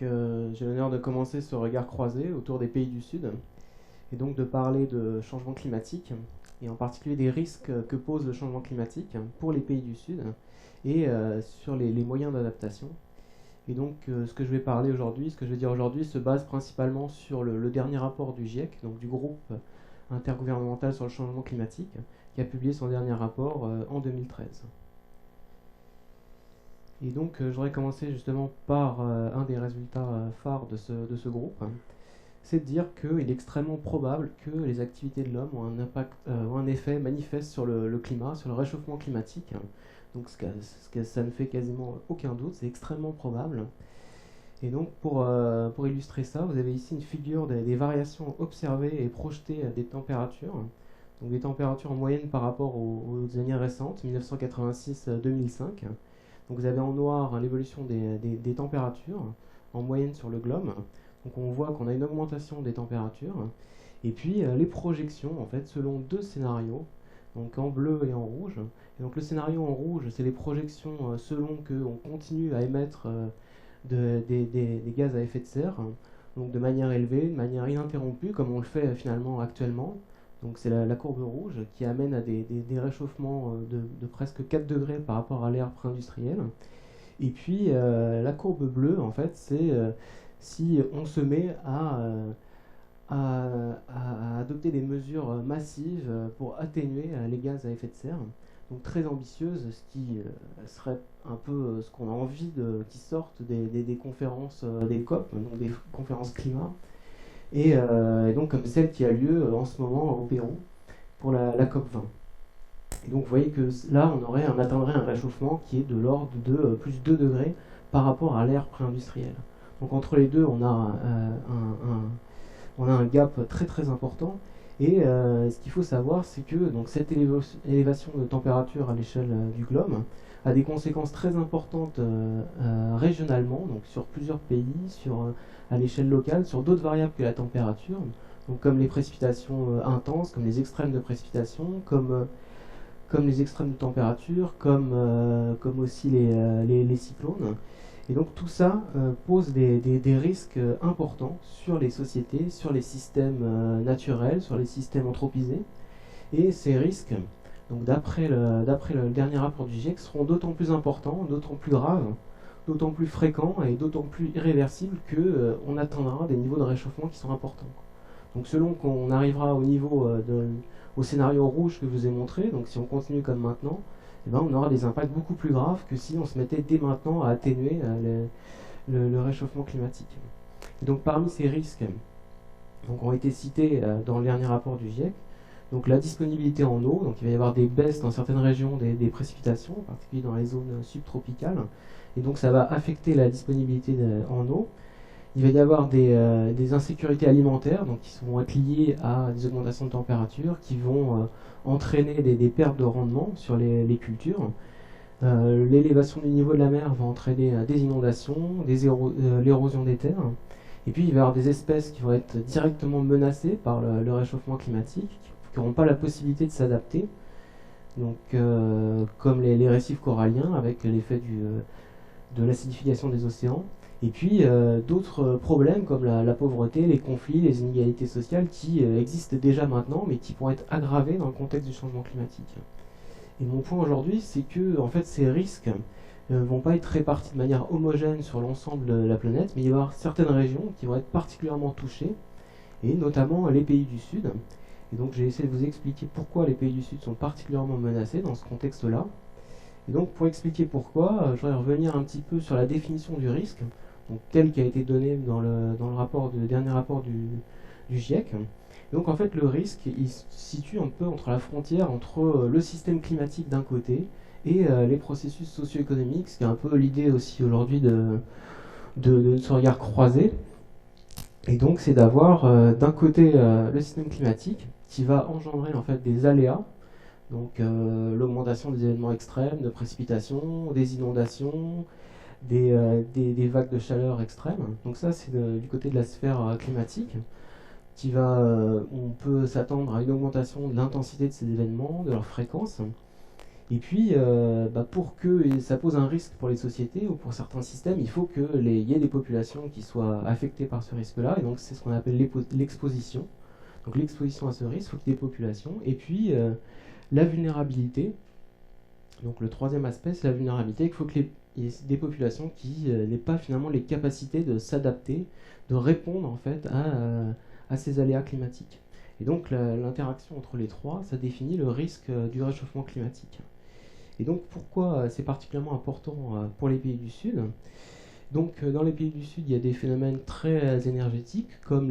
j'ai l'honneur de commencer ce regard croisé autour des pays du Sud, et donc de parler de changement climatique, et en particulier des risques que pose le changement climatique pour les pays du Sud, et sur les moyens d'adaptation. Et donc ce que je vais parler aujourd'hui, ce que je vais dire aujourd'hui, se base principalement sur le dernier rapport du GIEC, donc du groupe intergouvernemental sur le changement climatique, qui a publié son dernier rapport en 2013. Et donc, je voudrais commencer justement par un des résultats phares de ce groupe, c'est de dire qu'il est extrêmement probable que les activités de l'homme ont un impact, ont un effet manifeste sur le climat, sur le réchauffement climatique. Donc, ça ne fait quasiment aucun doute, c'est extrêmement probable. Et donc, pour illustrer ça, vous avez ici une figure des variations observées et projetées des températures. Donc, des températures en moyenne par rapport aux années récentes, 1986-2005. Donc vous avez en noir l'évolution des températures en moyenne sur le globe. Donc on voit qu'on a une augmentation des températures. Et puis les projections, en fait, selon deux scénarios, donc en bleu et en rouge. Et donc le scénario en rouge, c'est les projections selon qu'on continue à émettre des gaz à effet de serre, donc de manière élevée, de manière ininterrompue, comme on le fait finalement actuellement. Donc c'est la courbe rouge qui amène à des réchauffements de presque 4 degrés par rapport à l'ère pré-industrielle. Et puis la courbe bleue, en fait, c'est si on se met à adopter des mesures massives pour atténuer les gaz à effet de serre. Donc très ambitieuse, ce qui serait un peu ce qu'on a envie qui sortent des conférences, des COP, donc des conférences climat. Et donc comme celle qui a lieu en ce moment au Pérou pour la COP 20. Et donc vous voyez que là, on atteindrait un réchauffement qui est de l'ordre de plus 2 degrés par rapport à l'ère pré-industrielle. Donc entre les deux, on a un gap très très important. Et ce qu'il faut savoir, c'est que donc, cette élévation de température à l'échelle du globe a des conséquences très importantes régionalement, donc sur plusieurs pays, à l'échelle locale, sur d'autres variables que la température, donc comme les précipitations intenses, comme les extrêmes de précipitation, comme les extrêmes de température, comme aussi les cyclones. Et donc tout ça pose des risques importants sur les sociétés, sur les systèmes naturels, sur les systèmes anthropisés. Et ces risques, donc d'après le dernier rapport du GIEC, seront d'autant plus importants, d'autant plus graves, d'autant plus fréquents et d'autant plus irréversibles qu'on atteindra des niveaux de réchauffement qui sont importants. Donc selon qu'on arrivera au scénario rouge que je vous ai montré, donc si on continue comme maintenant, eh ben, on aura des impacts beaucoup plus graves que si on se mettait dès maintenant à atténuer le réchauffement climatique. Et donc parmi ces risques donc, ont été cités dans le dernier rapport du GIEC, donc la disponibilité en eau, donc il va y avoir des baisses dans certaines régions des précipitations, en particulier dans les zones subtropicales, et donc ça va affecter la disponibilité en eau. Il va y avoir des insécurités alimentaires donc qui vont être liées à des augmentations de température, qui vont entraîner des pertes de rendement sur les cultures. L'élévation du niveau de la mer va entraîner des inondations, l'érosion des terres. Et puis il va y avoir des espèces qui vont être directement menacées par le réchauffement climatique, qui n'auront pas la possibilité de s'adapter. Donc, comme les récifs coralliens, avec l'effet de l'acidification des océans. Et puis d'autres problèmes comme la pauvreté, les conflits, les inégalités sociales qui existent déjà maintenant mais qui pourraient être aggravés dans le contexte du changement climatique. Et mon point aujourd'hui, c'est que en fait, ces risques ne vont pas être répartis de manière homogène sur l'ensemble de la planète, mais il va y avoir certaines régions qui vont être particulièrement touchées, et notamment les pays du Sud. Et donc j'ai essayé de vous expliquer pourquoi les pays du Sud sont particulièrement menacés dans ce contexte-là. Et donc pour expliquer pourquoi, je voudrais revenir un petit peu sur la définition du risque, donc tel qui a été donné dans le dernier rapport du GIEC. Et donc en fait le risque, il se situe un peu entre la frontière entre le système climatique d'un côté et les processus socio-économiques, ce qui est un peu l'idée aussi aujourd'hui de ce regard croisé. Et donc c'est d'avoir d'un côté le système climatique qui va engendrer en fait des aléas, donc l'augmentation des événements extrêmes, de précipitations, des inondations, des vagues de chaleur extrêmes. Donc ça, c'est du côté de la sphère climatique, on peut s'attendre à une augmentation de l'intensité de ces événements, de leur fréquence. Et puis, pour que ça pose un risque pour les sociétés ou pour certains systèmes, il faut qu'il y ait des populations qui soient affectées par ce risque-là, et donc c'est ce qu'on appelle l'exposition. Donc l'exposition à ce risque, il faut qu'il y ait des populations. Et puis, la vulnérabilité. Donc le troisième aspect, c'est la vulnérabilité. Il faut qu'il y ait des populations qui n'aient pas finalement les capacités de s'adapter, de répondre en fait à ces aléas climatiques. Et donc l'interaction entre les trois, ça définit le risque du réchauffement climatique. Et donc pourquoi c'est particulièrement important pour les pays du Sud? Donc dans les pays du Sud, il y a des phénomènes très énergétiques comme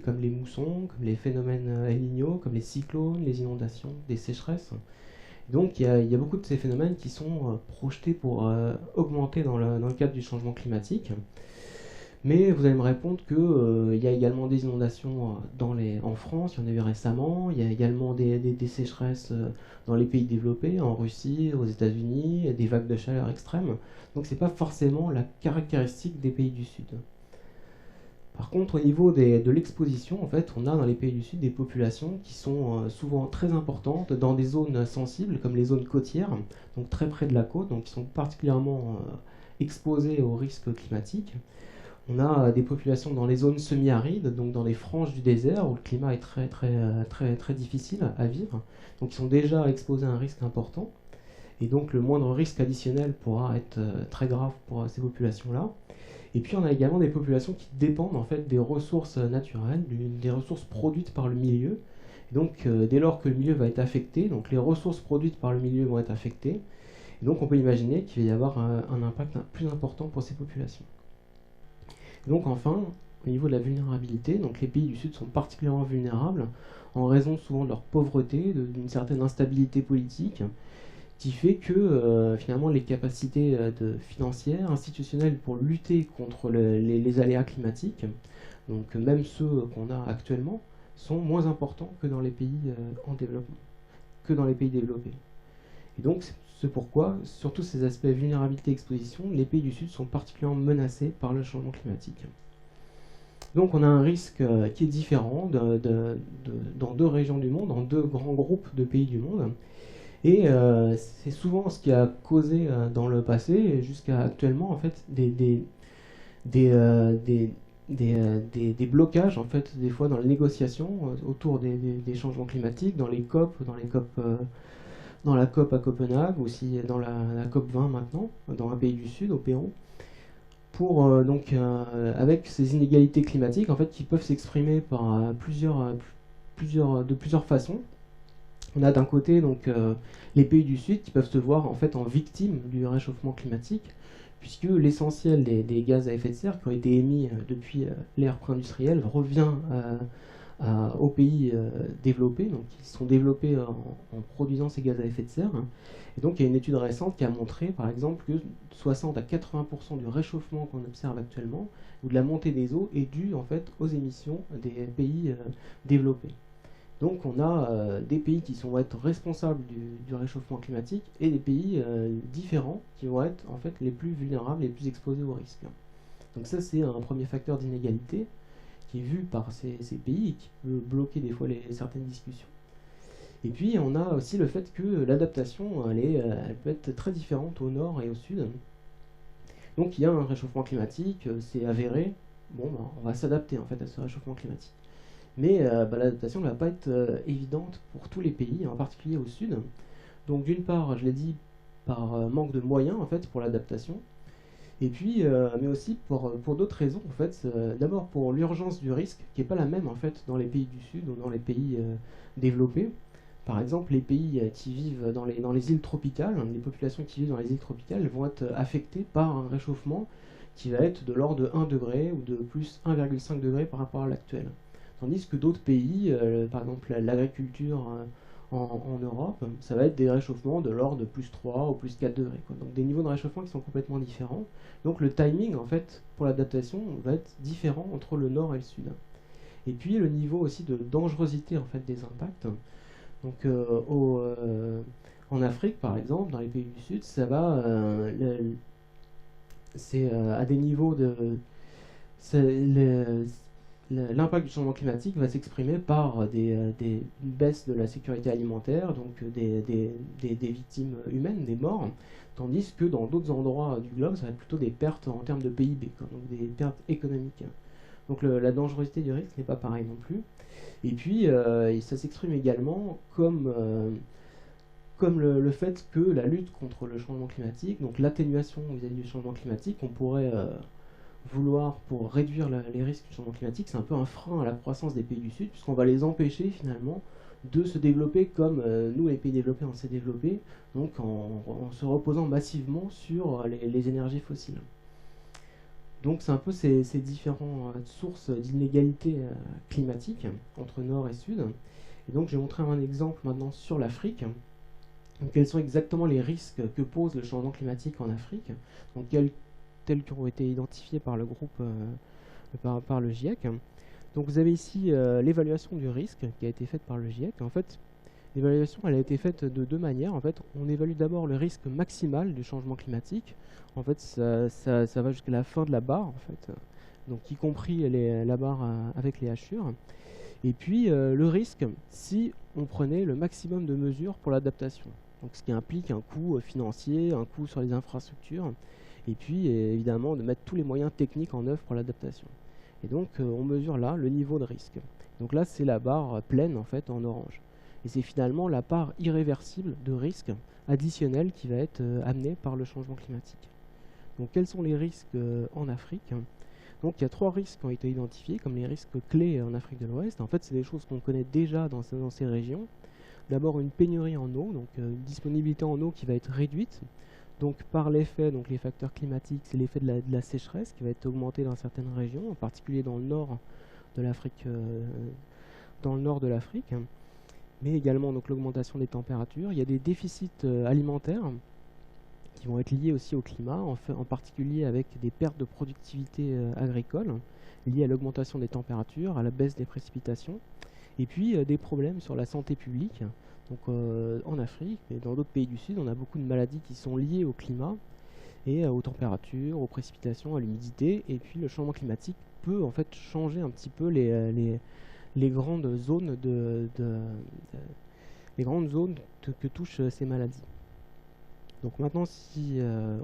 comme les moussons, comme les phénomènes El Niño, comme les cyclones, les inondations, des sécheresses. Donc il y a beaucoup de ces phénomènes qui sont projetés pour augmenter dans le cadre du changement climatique. Mais vous allez me répondre qu'il y a également des inondations en France, il y en a eu récemment, il y a également des sécheresses dans les pays développés, en Russie, aux États-Unis, des vagues de chaleur extrêmes. Donc c'est pas forcément la caractéristique des pays du Sud. Par contre, au niveau de l'exposition, en fait, on a dans les pays du Sud des populations qui sont souvent très importantes dans des zones sensibles, comme les zones côtières, donc très près de la côte, donc qui sont particulièrement exposées aux risques climatiques. On a des populations dans les zones semi-arides, donc dans les franges du désert où le climat est très difficile à vivre, donc ils sont déjà exposés à un risque important, et donc le moindre risque additionnel pourra être très grave pour ces populations-là. Et puis on a également des populations qui dépendent en fait des ressources naturelles, des ressources produites par le milieu. Et donc dès lors que le milieu va être affecté, donc les ressources produites par le milieu vont être affectées, et donc on peut imaginer qu'il va y avoir un impact plus important pour ces populations. Donc enfin, au niveau de la vulnérabilité, donc les pays du Sud sont particulièrement vulnérables en raison souvent de leur pauvreté, d'une certaine instabilité politique, qui fait que finalement les capacités financières, institutionnelles pour lutter contre les aléas climatiques, donc même ceux qu'on a actuellement, sont moins importants que dans les pays en développement, que dans les pays développés. Et donc c'est pourquoi, sur tous ces aspects vulnérabilité et exposition, les pays du Sud sont particulièrement menacés par le changement climatique. Donc on a un risque qui est différent dans deux régions du monde, dans deux grands groupes de pays du monde. Et c'est souvent ce qui a causé dans le passé et jusqu'à actuellement en fait des blocages en fait des fois dans les négociations autour des changements climatiques, dans les COP, dans la COP à Copenhague, aussi dans la COP 20 maintenant, dans un pays du Sud, au Pérou, pour avec ces inégalités climatiques en fait qui peuvent s'exprimer par de plusieurs façons. On a d'un côté donc les pays du Sud qui peuvent se voir en fait en victimes du réchauffement climatique, puisque l'essentiel des gaz à effet de serre qui ont été émis depuis l'ère pré-industrielle revient aux pays développés, donc qui sont développés en produisant ces gaz à effet de serre. Et donc il y a une étude récente qui a montré par exemple que 60 à 80% du réchauffement qu'on observe actuellement, ou de la montée des eaux, est due en fait aux émissions des pays développés. Donc on a des pays qui vont être responsables du réchauffement climatique et des pays différents qui vont être en fait les plus vulnérables, les plus exposés aux risques. Donc ça c'est un premier facteur d'inégalité qui est vu par ces pays et qui peut bloquer des fois certaines discussions. Et puis on a aussi le fait que l'adaptation elle peut être très différente au nord et au sud. Donc il y a un réchauffement climatique, c'est avéré, on va s'adapter en fait à ce réchauffement climatique. Mais l'adaptation ne va pas être évidente pour tous les pays, en particulier au sud. Donc d'une part, je l'ai dit, par manque de moyens en fait pour l'adaptation, et puis mais aussi pour d'autres raisons en fait. D'abord pour l'urgence du risque, qui n'est pas la même en fait dans les pays du sud ou dans les pays développés. Par exemple, les pays qui vivent dans les îles tropicales, les populations qui vivent dans les îles tropicales vont être affectées par un réchauffement qui va être de l'ordre de 1 degré ou de plus 1,5 degré par rapport à l'actuel. Tandis que d'autres pays, par exemple l'agriculture en Europe, ça va être des réchauffements de l'ordre de plus 3 ou plus 4 degrés. Donc des niveaux de réchauffement qui sont complètement différents. Donc le timing en fait pour l'adaptation va être différent entre le nord et le sud. Et puis le niveau aussi de dangerosité en fait des impacts. Donc en Afrique par exemple, dans les pays du sud, ça va c'est à des niveaux de l'impact du changement climatique va s'exprimer par des baisses de la sécurité alimentaire, donc des victimes humaines, des morts, tandis que dans d'autres endroits du globe, ça va être plutôt des pertes en termes de PIB, quoi, donc des pertes économiques. Donc la dangerosité du risque n'est pas pareille non plus. Et puis, ça s'exprime également comme le fait que la lutte contre le changement climatique, donc l'atténuation vis-à-vis du changement climatique, on pourrait vouloir pour réduire les risques du changement climatique, c'est un peu un frein à la croissance des pays du Sud, puisqu'on va les empêcher finalement de se développer comme nous, les pays développés, on s'est développés, donc en se reposant massivement sur les énergies fossiles. Donc c'est un peu ces différentes sources d'inégalités climatiques entre nord et sud. Et donc je vais montrer un exemple maintenant sur l'Afrique. Donc, quels sont exactement les risques que pose le changement climatique en Afrique, donc tels qui ont été identifiés par le groupe, par le GIEC. Donc vous avez ici l'évaluation du risque qui a été faite par le GIEC. En fait, l'évaluation elle a été faite de deux manières. En fait, on évalue d'abord le risque maximal du changement climatique. En fait, ça va jusqu'à la fin de la barre, en fait, donc y compris la barre avec les hachures. Et puis le risque si on prenait le maximum de mesures pour l'adaptation. Donc ce qui implique un coût financier, un coût sur les infrastructures, et puis évidemment de mettre tous les moyens techniques en œuvre pour l'adaptation. Et donc on mesure là le niveau de risque. Donc là c'est la barre pleine en fait en orange. Et c'est finalement la part irréversible de risque additionnel qui va être amenée par le changement climatique. Donc quels sont les risques en Afrique ? Donc il y a 3 risques qui ont été identifiés comme les risques clés en Afrique de l'Ouest. En fait, c'est des choses qu'on connaît déjà dans ces régions. D'abord une pénurie en eau, donc une disponibilité en eau qui va être réduite. Donc par l'effet, donc les facteurs climatiques, c'est l'effet de la sécheresse qui va être augmenté dans certaines régions, en particulier dans le nord de l'Afrique, mais également donc l'augmentation des températures. Il y a des déficits alimentaires qui vont être liés aussi au climat, en particulier avec des pertes de productivité agricole liées à l'augmentation des températures, à la baisse des précipitations, et puis des problèmes sur la santé publique. Donc en Afrique et dans d'autres pays du Sud, on a beaucoup de maladies qui sont liées au climat et aux températures, aux précipitations, à l'humidité, et puis le changement climatique peut en fait changer un petit peu les grandes zones que touchent ces maladies. Donc maintenant, si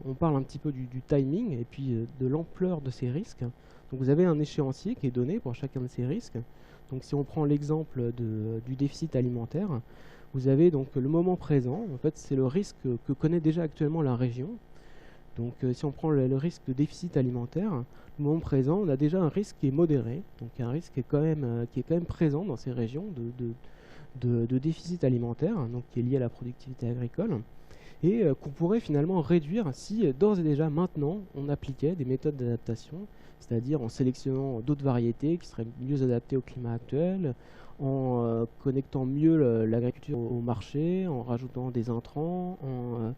on parle un petit peu du timing et puis de l'ampleur de ces risques, donc vous avez un échéancier qui est donné pour chacun de ces risques. Donc si on prend l'exemple du déficit alimentaire, vous avez donc le moment présent, en fait c'est le risque que connaît déjà actuellement la région. Donc si on prend le risque de déficit alimentaire, le moment présent, on a déjà un risque qui est modéré, donc un risque qui est quand même présent dans ces régions de déficit alimentaire, donc qui est lié à la productivité agricole, et qu'on pourrait finalement réduire si d'ores et déjà maintenant on appliquait des méthodes d'adaptation, c'est-à-dire en sélectionnant d'autres variétés qui seraient mieux adaptées au climat actuel, en connectant mieux l'agriculture au marché, en rajoutant des intrants, en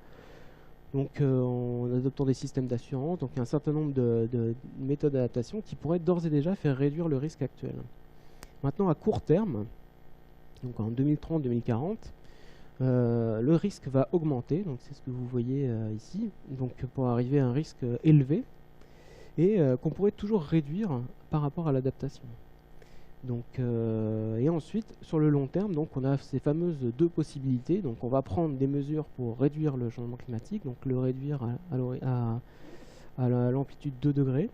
adoptant des systèmes d'assurance. Donc il y a un certain nombre de méthodes d'adaptation qui pourraient d'ores et déjà faire réduire le risque actuel. Maintenant à court terme, donc en 2030-2040, le risque va augmenter, donc c'est ce que vous voyez ici, donc pour arriver à un risque élevé et qu'on pourrait toujours réduire par rapport à l'adaptation. Donc, et ensuite, sur le long terme, donc on a ces fameuses 2 possibilités. Donc on va prendre des mesures pour réduire le changement climatique, donc le réduire à l'amplitude 2 degrés,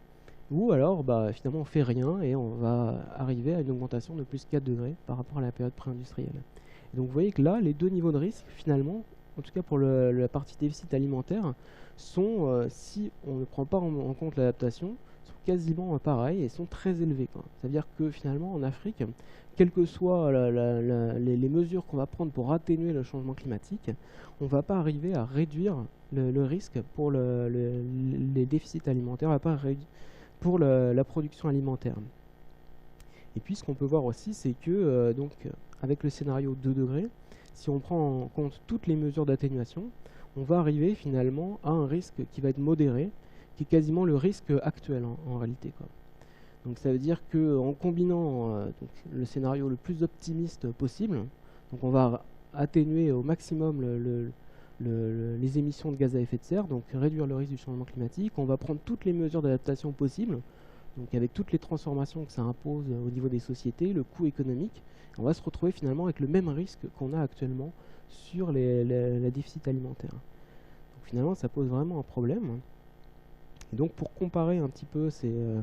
ou alors finalement on fait rien et on va arriver à une augmentation de plus 4 degrés par rapport à la période pré-industrielle. Donc vous voyez que là, les 2 niveaux de risque, finalement, en tout cas pour la partie déficit alimentaire, sont, si on ne prend pas en compte l'adaptation, sont quasiment pareils et sont très élevés. C'est-à-dire que finalement, en Afrique, quelles que soient les mesures qu'on va prendre pour atténuer le changement climatique, on ne va pas arriver à réduire le risque pour les déficits alimentaires, on ne va pas réduire pour la production alimentaire. Et puis ce qu'on peut voir aussi, c'est que avec le scénario 2 degrés, si on prend en compte toutes les mesures d'atténuation, on va arriver finalement à un risque qui va être modéré, qui est quasiment le risque actuel en réalité, quoi. Donc ça veut dire qu'en combinant le scénario le plus optimiste possible, donc on va atténuer au maximum les émissions de gaz à effet de serre, donc réduire le risque du changement climatique, on va prendre toutes les mesures d'adaptation possibles, donc avec toutes les transformations que ça impose au niveau des sociétés, le coût économique, on va se retrouver finalement avec le même risque qu'on a actuellement sur la déficit alimentaire. Donc finalement, ça pose vraiment un problème. Et donc pour comparer un petit peu ce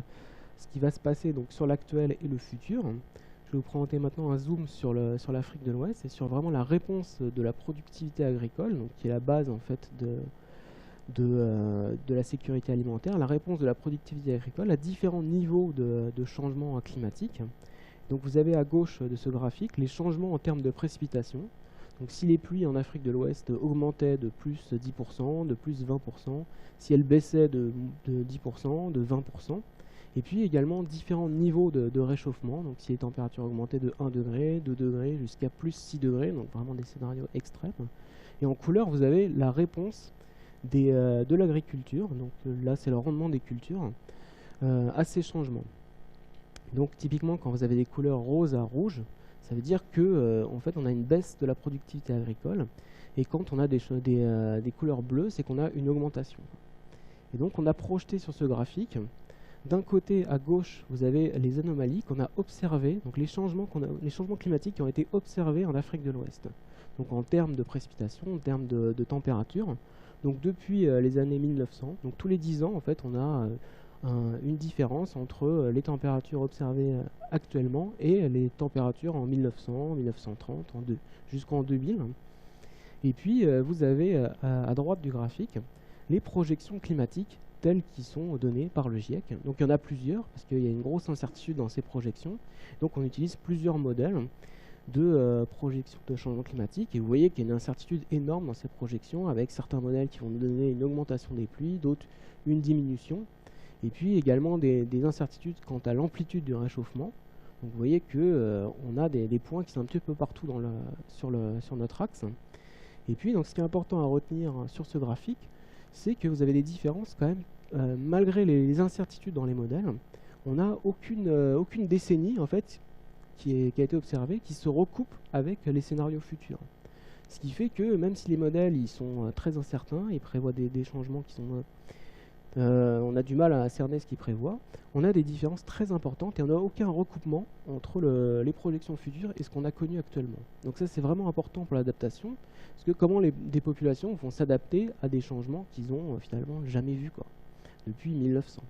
qui va se passer donc, sur l'actuel et le futur, je vais vous présenter maintenant un zoom sur l'Afrique de l'Ouest et sur vraiment la réponse de la productivité agricole, donc qui est la base en fait de la sécurité alimentaire, la réponse de la productivité agricole à différents niveaux de changement climatique. Donc vous avez à gauche de ce graphique les changements en termes de précipitations. Donc si les pluies en Afrique de l'Ouest augmentaient de plus 10%, de plus 20%, si elles baissaient de 10%, de 20%, et puis également différents niveaux de réchauffement, donc si les températures augmentaient de 1 degré, 2 degrés, jusqu'à plus 6 degrés, donc vraiment des scénarios extrêmes. Et en couleur, vous avez la réponse de l'agriculture, donc là c'est le rendement des cultures, à ces changements. Donc typiquement quand vous avez des couleurs rose à rouge, ça veut dire que en fait on a une baisse de la productivité agricole, et quand on a des couleurs bleues, c'est qu'on a une augmentation. Et donc on a projeté sur ce graphique, d'un côté à gauche vous avez les anomalies qu'on a observées, donc les changements climatiques qui ont été observés en Afrique de l'Ouest. Donc en termes de précipitation, en termes de température. Donc depuis les années 1900, donc tous les 10 ans en fait on a une différence entre les températures observées actuellement et les températures en 1900, 1930, jusqu'en 2000. Et puis vous avez à droite du graphique les projections climatiques telles qui sont données par le GIEC. Donc il y en a plusieurs parce qu'il y a une grosse incertitude dans ces projections. Donc on utilise plusieurs modèles de projections de changement climatique, et vous voyez qu'il y a une incertitude énorme dans ces projections, avec certains modèles qui vont nous donner une augmentation des pluies, d'autres une diminution, et puis également des incertitudes quant à l'amplitude du réchauffement. Donc vous voyez que on a des points qui sont un petit peu partout sur notre axe. Et puis donc ce qui est important à retenir sur ce graphique, c'est que vous avez des différences quand même, malgré les incertitudes dans les modèles. On n'a aucune décennie en fait qui a été observé, qui se recoupe avec les scénarios futurs. Ce qui fait que même si les modèles ils sont très incertains, ils prévoient des changements qui sont... on a du mal à cerner ce qu'ils prévoient, on a des différences très importantes et on n'a aucun recoupement entre les projections futures et ce qu'on a connu actuellement. Donc ça c'est vraiment important pour l'adaptation, parce que comment des populations vont s'adapter à des changements qu'ils ont finalement jamais vus depuis 1900.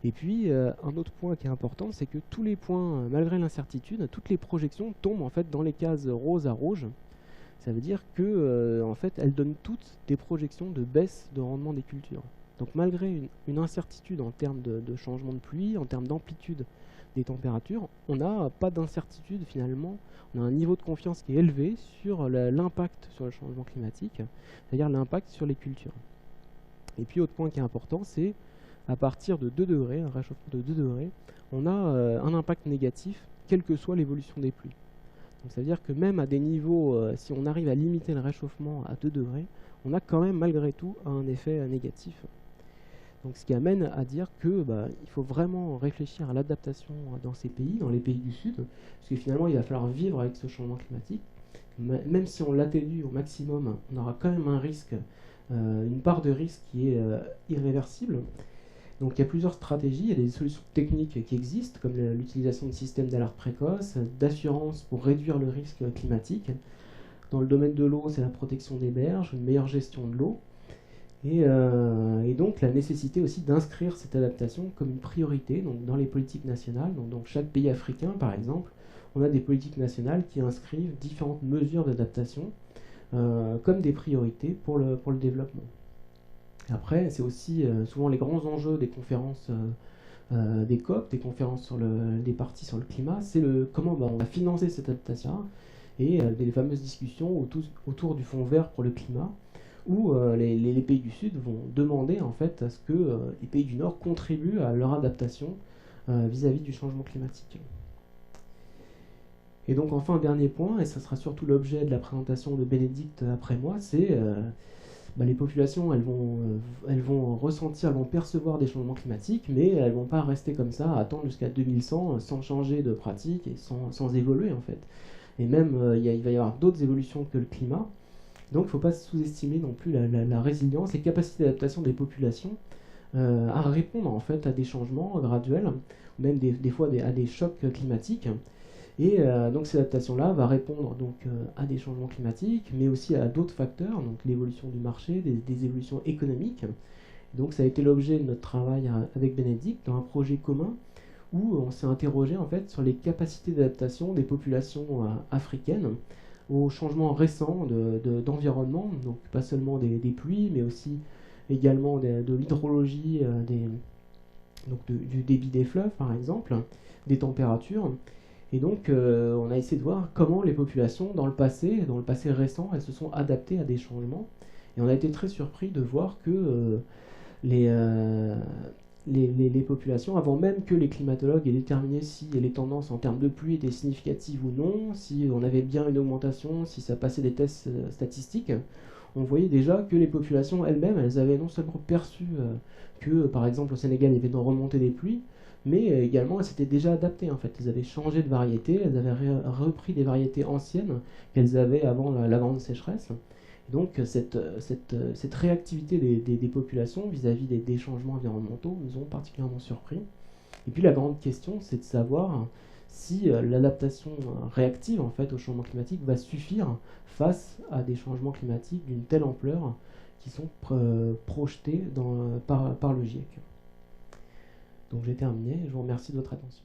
Et puis, un autre point qui est important, c'est que tous les points, malgré l'incertitude, toutes les projections tombent en fait dans les cases rose à rouge. Ça veut dire que, en fait, elles donnent toutes des projections de baisse de rendement des cultures. Donc, malgré une incertitude en termes de changement de pluie, en termes d'amplitude des températures, on n'a pas d'incertitude finalement. On a un niveau de confiance qui est élevé sur l'impact sur le changement climatique, c'est-à-dire l'impact sur les cultures. Et puis, autre point qui est important, c'est à partir de 2 degrés, un réchauffement de 2 degrés, on a un impact négatif, quelle que soit l'évolution des pluies. Donc ça veut dire que même à des niveaux, si on arrive à limiter le réchauffement à 2 degrés, on a quand même malgré tout un effet négatif. Donc ce qui amène à dire que il faut vraiment réfléchir à l'adaptation dans ces pays, dans les pays du Sud, parce que finalement il va falloir vivre avec ce changement climatique. Même si on l'atténue au maximum, on aura quand même un risque, une part de risque qui est irréversible. Donc il y a plusieurs stratégies, il y a des solutions techniques qui existent, comme l'utilisation de systèmes d'alerte précoce, d'assurance pour réduire le risque climatique. Dans le domaine de l'eau, c'est la protection des berges, une meilleure gestion de l'eau, et donc la nécessité aussi d'inscrire cette adaptation comme une priorité donc dans les politiques nationales. Donc dans chaque pays africain, par exemple, on a des politiques nationales qui inscrivent différentes mesures d'adaptation comme des priorités pour le développement. Après, c'est aussi souvent les grands enjeux des conférences, des COP, des conférences des parties sur le climat, c'est comment on va financer cette adaptation, et des fameuses discussions autour du fonds vert pour le climat, où les pays du Sud vont demander en fait à ce que les pays du Nord contribuent à leur adaptation vis-à-vis du changement climatique. Et donc enfin un dernier point, et ça sera surtout l'objet de la présentation de Bénédicte après moi, c'est les populations, elles vont ressentir, elles vont percevoir des changements climatiques, mais elles ne vont pas rester comme ça, à attendre jusqu'à 2100 sans changer de pratique et sans évoluer en fait. Et même, il va y avoir d'autres évolutions que le climat. Donc il ne faut pas sous-estimer non plus la résilience et capacité d'adaptation des populations à répondre en fait à des changements graduels, ou même des fois à des chocs climatiques. Et donc cette adaptation-là va répondre donc, à des changements climatiques, mais aussi à d'autres facteurs, donc l'évolution du marché, des évolutions économiques. Donc ça a été l'objet de notre travail avec Bénédicte dans un projet commun où on s'est interrogé en fait sur les capacités d'adaptation des populations africaines aux changements récents d'environnement, donc pas seulement des pluies, mais aussi également de l'hydrologie, donc du débit des fleuves par exemple, des températures. Et donc on a essayé de voir comment les populations dans le passé récent, elles se sont adaptées à des changements. Et on a été très surpris de voir que les, euh, les populations, avant même que les climatologues aient déterminé si les tendances en termes de pluie étaient significatives ou non, si on avait bien une augmentation, si ça passait des tests statistiques, on voyait déjà que les populations elles-mêmes, elles avaient non seulement perçu que, par exemple, au Sénégal, il y avait une remontée des pluies, mais également elles s'étaient déjà adaptées en fait. Elles avaient changé de variété, elles avaient repris des variétés anciennes qu'elles avaient avant la grande sécheresse. Donc cette réactivité des populations vis-à-vis des changements environnementaux nous ont particulièrement surpris. Et puis la grande question, c'est de savoir si l'adaptation réactive en fait au changement climatique va suffire face à des changements climatiques d'une telle ampleur qui sont projetés par le GIEC. Donc j'ai terminé, je vous remercie de votre attention.